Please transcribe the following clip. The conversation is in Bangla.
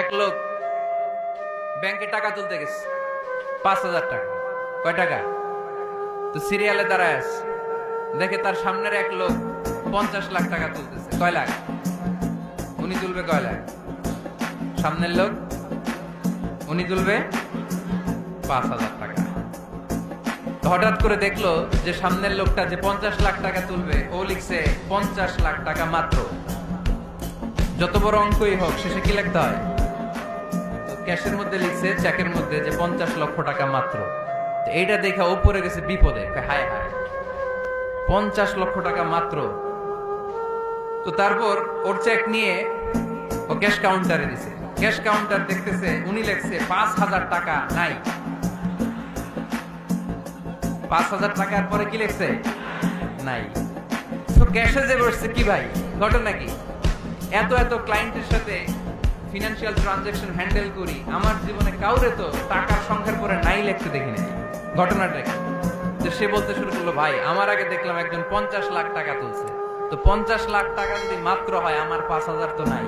এক লোক ব্যাংকে টাকা তুলতে গেছে 5,000 টাকা। কয় টাকা? তো সিরিয়ালে দাঁড়ায় আছে, দেখে তার সামনের এক লোক 50 লাখ টাকা তুলতেছে। কয় লাখ? উনি তুলবে কয় লাখ? সামনের লোক উনি তুলবে 5,000 টাকা। তো হঠাৎ করে দেখলো যে সামনের লোকটা যে 50 লাখ টাকা তুলবে ও লিখছে 50 লাখ টাকা মাত্র। যত বড় অঙ্কই হোক শেষে কি লিখতে হয়? ক্যাশের মধ্যে লিখছে, চেকের মধ্যে যে 50 লক্ষ টাকা মাত্র। এইটা দেখা ও পড়ে গেছে বিপদে। হায় হায়, 50 লক্ষ টাকা মাত্র। তো তারপর ওর চেক নিয়ে ও ক্যাশ কাউন্টারে দিছে। ক্যাশ কাউন্টার দেখতেছে উনি লিখছে 5,000 টাকা নাই। 5,000 টাকার পরে কি লিখছে? নাই। তো ক্যাশে যে বসছে কি ভাই, ঘটনা কি? এত এত ক্লায়েন্টের সাথে ফিনান্সিয়াল ট্রানজাকশন হ্যান্ডেল করি, আমার জীবনে কাউরে তো টাকার সংখ্যার পরে নাই লিখতে দেখি নাই। ঘটনাটা কি? তো সে বলতে শুরু করলো, ভাই আমার আগে দেখলাম একজন 50 লাখ টাকা তুলছে, তো 50 লাখ টাকা যদি মাত্র হয় আমার 5,000 তো নাই।